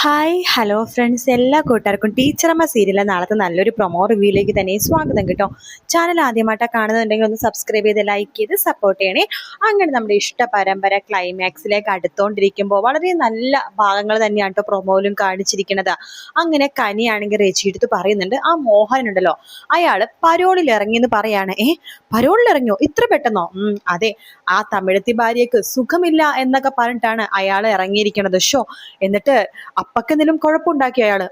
Hi hello friends, എല്ലാ കൂട്ടുകാർക്കും ടീച്ചറമ്മ സീരിയലിലെ നാളത്തെ നല്ലൊരു പ്രൊമോ റിവ്യൂയിലേക്ക് തന്നെ സ്വാഗതം കേട്ടോ. ചാനൽ ആദ്യമായിട്ടാണ് കാണുന്നുണ്ടെങ്കിൽ ഒന്ന് സബ്സ്ക്രൈബ് ചെയ്ത് ലൈക്ക് ചെയ്ത് സപ്പോർട്ട് ചെയ്യണേ. അങ്ങനെ നമ്മുടെ ഇഷ്ട പരമ്പര ക്ലൈമാക്സിലേക്ക് അടുത്തോണ്ടിരിക്കുമ്പോൾ വളരെ നല്ല ഭാഗങ്ങൾ തന്നെയാണ് കേട്ടോ പ്രൊമോയിലും കാണിച്ചിരിക്കുന്നത്. അങ്ങനെ കനിയാണെങ്കിൽ റെജിയെടുത്ത് പറയുന്നുണ്ട്, ആ മോഹൻ ഉണ്ടല്ലോ അയാൾ പരോളിൽ ഇറങ്ങിയെന്ന് പറയാണ്. പരോളിൽ ഇറങ്ങിയോ ഇത്ര പെട്ടെന്നോ? അതെ, ആ തമിഴത്തി ഭാര്യക്ക് സുഖമില്ല എന്നൊക്കെ പറഞ്ഞിട്ടാണ് അയാൾ ഇറങ്ങിയിരിക്കുന്നത്. എന്നിട്ട് അപ്പക്ക് എന്തെങ്കിലും കുഴപ്പമുണ്ടാക്കി അയാള്?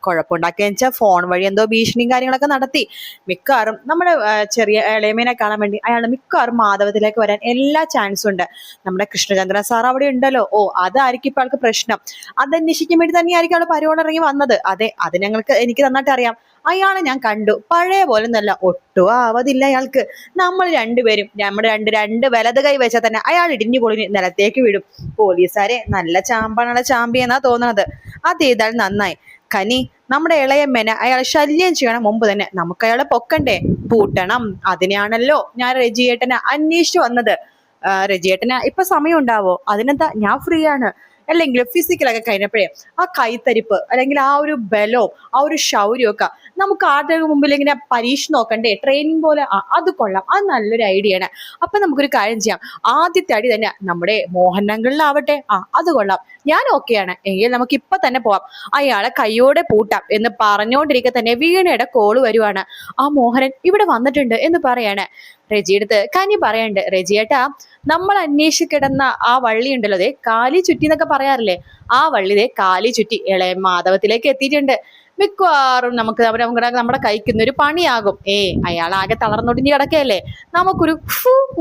കുഴപ്പമുണ്ടാക്കിയെന്ന് വെച്ചാൽ ഫോൺ വഴി എന്തോ ഭീഷണിയും കാര്യങ്ങളൊക്കെ നടത്തി. മിക്കവാറും നമ്മുടെ ചെറിയ ഇളയമേനെ കാണാൻ വേണ്ടി അയാൾ മിക്കവാറും മാധവത്തിലേക്ക് വരാൻ എല്ലാ ചാൻസും ഉണ്ട്. നമ്മുടെ കൃഷ്ണചന്ദ്രൻ സാർ അവിടെ ഉണ്ടല്ലോ. അതായിരിക്കും ഇപ്പൊ ആൾക്ക് പ്രശ്നം. അതന്വേഷിക്കാൻ വേണ്ടി തന്നെയായിരിക്കും ആള് പരോളിറങ്ങി വന്നത്. അതെ, അത് എനിക്ക് നന്നായിട്ട് അറിയാം. അയാളെ ഞാൻ കണ്ടു, പഴയ പോലെ നല്ല ഒട്ടും ആവതില്ല അയാൾക്ക്. നമ്മൾ രണ്ടുപേരും നമ്മുടെ രണ്ട് വലത് കൈ വെച്ചാൽ തന്നെ അയാൾ ഇടിഞ്ഞു പൊളിഞ്ഞ് നിലത്തേക്ക് വീഴും. പോലീസുകാരെ നല്ല ചാമ്പാണുള്ള ചാമ്പിയെന്നാ തോന്നുന്നത്. അതേതാൾ നന്നായി. കനി, നമ്മുടെ ഇളയമ്മേനെ അയാൾ ശല്യം ചെയ്യണം മുമ്പ് തന്നെ നമുക്ക് അയാളെ പൊക്കണ്ടേ, പൂട്ടണം. അതിനാണല്ലോ ഞാൻ റെജിയേട്ടനെ അന്വേഷിച്ചു വന്നത്. റെജിയേട്ടന് ഇപ്പൊ സമയം ഉണ്ടാവോ? അതിനെന്താ, ഞാൻ ഫ്രീ ആണ്. അല്ലെങ്കിൽ ഫിസിക്കലൊക്കെ കഴിഞ്ഞപ്പോഴേ ആ കൈത്തരിപ്പ് അല്ലെങ്കിൽ ആ ഒരു ബലവും ആ ഒരു ശൗര്യവും ഒക്കെ നമുക്ക് ആരുടെ മുമ്പിൽ ഇങ്ങനെ പരീക്ഷ നോക്കണ്ടേ, ട്രെയിനിങ് പോലെ. അത് കൊള്ളാം, അത് നല്ലൊരു ഐഡിയ ആണ്. അപ്പൊ നമുക്കൊരു കാര്യം ചെയ്യാം, ആദ്യത്തെ അടി തന്നെ നമ്മുടെ മോഹനങ്ങളിലാവട്ടെ. അത് കൊള്ളാം, ഞാൻ ഓക്കെയാണ്. എങ്കിൽ നമുക്ക് ഇപ്പൊ തന്നെ പോവാം, അയാളെ കയ്യോടെ പൂട്ടാം എന്ന് പറഞ്ഞുകൊണ്ടിരിക്കെ തന്നെ വീണയുടെ കോള് വരുവാണ്. ആ മോഹനൻ ഇവിടെ വന്നിട്ടുണ്ട് എന്ന് പറയാണ്. റെജിയെടുത്ത് കനി പറയണ്ട്, റെജിയേട്ടാ, നമ്മൾ അന്വേഷിക്കിടന്ന ആ വള്ളി ഉണ്ടല്ലോ, അതെ കാലി ചുറ്റി എന്നൊക്കെ പറയാറില്ലേ, ആ വള്ളിതെ കാലി ചുറ്റി ഇളയ മാധവത്തിലേക്ക് എത്തിയിട്ടുണ്ട്. മിക്കവാറും നമുക്ക് നമ്മുടെ കൈക്കുന്നൊരു പണിയാകും. അയാൾ ആകെ തളർന്നൊടിഞ്ഞ് കിടക്കയല്ലേ, നമുക്കൊരു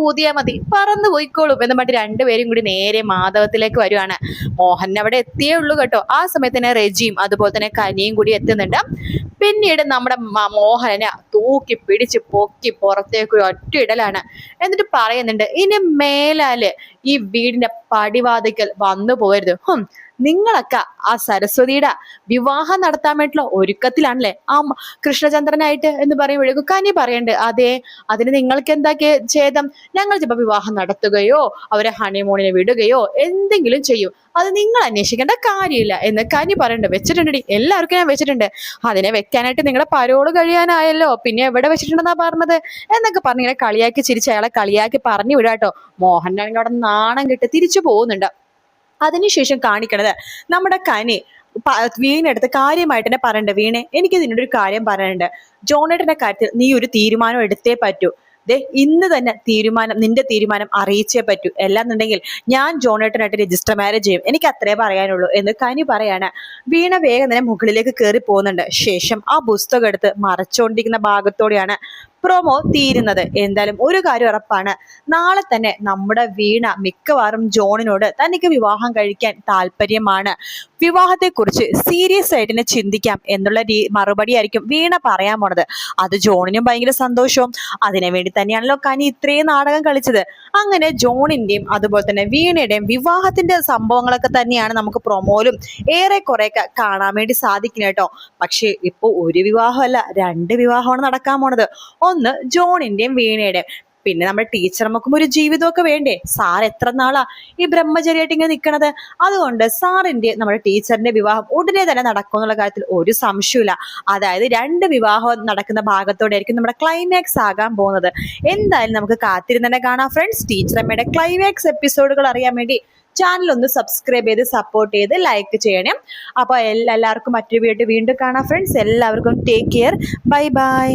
ഊതിയാ മതി, പറന്നു പോയിക്കോളും എന്ന് പറഞ്ഞിട്ട് രണ്ടുപേരും കൂടി നേരെ മാധവത്തിലേക്ക് വരുവാണ്. മോഹൻ അവിടെ എത്തിയേ ഉള്ളൂ കേട്ടോ. ആ സമയത്ത് തന്നെ റെജിയും അതുപോലെ തന്നെ കനിയും കൂടി എത്തുന്നുണ്ട്. പിന്നീട് നമ്മുടെ മോഹനെ തൂക്കി പിടിച്ച് പൊക്കി പുറത്തേക്ക് ഒറ്റ ഇടലാണ്. എന്നിട്ട് പറയുന്നുണ്ട്, ഇനി മേലാല് ഈ വീടിന്റെ പടിവാതിക്കൽ വന്നു പോകരുത്. നിങ്ങളൊക്കെ ആ സരസ്വതിയുടെ വിവാഹം നടത്താൻ വേണ്ടിയിട്ടുള്ള ഒരുക്കത്തിലാണല്ലേ ആ കൃഷ്ണചന്ദ്രനായിട്ട് എന്ന് പറയുമ്പോഴേക്കും കനി പറയണ്ട്, അതെ, അതിന് നിങ്ങൾക്ക് എന്താ ഛേദം? ഞങ്ങൾ ചിലപ്പോൾ വിവാഹം നടത്തുകയോ അവരെ ഹണിമൂണിനെ വിടുകയോ എന്തെങ്കിലും ചെയ്യും, അത് നിങ്ങൾ അന്വേഷിക്കേണ്ട കാര്യമില്ല എന്ന് കനി പറയണ്ട്. വെച്ചിട്ടുണ്ടെടി, എല്ലാവർക്കും ഞാൻ വെച്ചിട്ടുണ്ട്. അതിനെ വെക്കാനായിട്ട് നിങ്ങളുടെ പരോള് കഴിയാനായല്ലോ, പിന്നെ എവിടെ വെച്ചിട്ടുണ്ടെന്നാ പറഞ്ഞത് എന്നൊക്കെ പറഞ്ഞ് ഇങ്ങനെ കളിയാക്കി ചിരിച്ച് അയാളെ കളിയാക്കി പറഞ്ഞു വിടാട്ടോ. മോഹൻലാലിന്റെ അവിടെ നാണം കിട്ടി തിരിച്ചു പോകുന്നുണ്ട്. അതിനുശേഷം കാണിക്കണത് നമ്മുടെ കനി വീണെടുത്ത് കാര്യമായിട്ട് തന്നെ പറയണ്ട്, വീണെ, എനിക്ക് ഇതിനൊരു കാര്യം പറയാനുണ്ട്. ജോണേട്ടന്റെ കാര്യത്തിൽ നീ ഒരു തീരുമാനം എടുത്തേ പറ്റൂ. ഇന്ന് തന്നെ നിന്റെ തീരുമാനം അറിയിച്ചേ പറ്റൂ. അല്ലാന്നുണ്ടെങ്കിൽ ഞാൻ ജോണേട്ടനായിട്ട് രജിസ്റ്റർ മാരേജ് ചെയ്യും. എനിക്ക് അത്രേ പറയാനുള്ളൂ എന്ന് കനി പറയാണ്. വീണ വേഗം തന്നെ മുകളിലേക്ക് കയറി പോകുന്നുണ്ട്. ശേഷം ആ പുസ്തകം എടുത്ത് മറച്ചുകൊണ്ടിരിക്കുന്ന ഭാഗത്തോടെയാണ് പ്രൊമോ തീരുന്നത്. എന്തായാലും ഒരു കാര്യം ഉറപ്പാണ്, നാളെ തന്നെ നമ്മുടെ വീണ മിക്കവാറും ജോണിനോട് തനിക്ക് വിവാഹം കഴിക്കാൻ താല്പര്യമാണ്, വിവാഹത്തെക്കുറിച്ച് സീരിയസ് ആയിട്ട് തന്നെ ചിന്തിക്കാം എന്നുള്ള മറുപടി ആയിരിക്കും വീണ പറയാൻ പോണത്. അത് ജോണിനും ഭയങ്കര സന്തോഷവും. അതിനുവേണ്ടി തന്നെയാണല്ലോ കനി ഇത്രയും നാടകം കളിച്ചത്. അങ്ങനെ ജോണിന്റെയും അതുപോലെ തന്നെ വീണയുടെയും വിവാഹത്തിന്റെ സംഭവങ്ങളൊക്കെ തന്നെയാണ് നമുക്ക് പ്രൊമോയിലും ഏറെ കുറെയൊക്കെ കാണാൻ വേണ്ടി സാധിക്കുന്നത് കേട്ടോ. പക്ഷേ ഇപ്പൊ ഒരു വിവാഹമല്ല, 2 വിവാഹമാണ് നടക്കാൻ പോണത്. ഒന്ന് ജോണിന്റെയും വീണയുടെയും. പിന്നെ നമ്മുടെ ടീച്ചർമ്മക്കും ഒരു ജീവിതമൊക്കെ വേണ്ടേ? സാർ എത്ര നാളാ ഈ ബ്രഹ്മചര്യായിട്ട് ഇങ്ങനെ നിൽക്കണത്. അതുകൊണ്ട് സാറിന്റെ നമ്മുടെ ടീച്ചറിന്റെ വിവാഹം ഉടനെ തന്നെ നടക്കും എന്നുള്ള കാര്യത്തിൽ ഒരു സംശയമില്ല. അതായത് 2 വിവാഹം നടക്കുന്ന ഭാഗത്തോടെ ആയിരിക്കും നമ്മുടെ ക്ലൈമാക്സ് ആകാൻ പോകുന്നത്. എന്തായാലും നമുക്ക് കാത്തിരുന്ന് തന്നെ കാണാം ഫ്രണ്ട്സ്. ടീച്ചറമ്മയുടെ ക്ലൈമാക്സ് എപ്പിസോഡുകൾ അറിയാൻ വേണ്ടി ചാനൽ ഒന്ന് സബ്സ്ക്രൈബ് ചെയ്ത് സപ്പോർട്ട് ചെയ്ത് ലൈക്ക് ചെയ്യണം. അപ്പോൾ എല്ലാവർക്കും മറ്റൊരു വീഡിയോ വീണ്ടും കാണാം ഫ്രണ്ട്സ്. എല്ലാവർക്കും ടേക്ക് കെയർ, ബൈ ബൈ.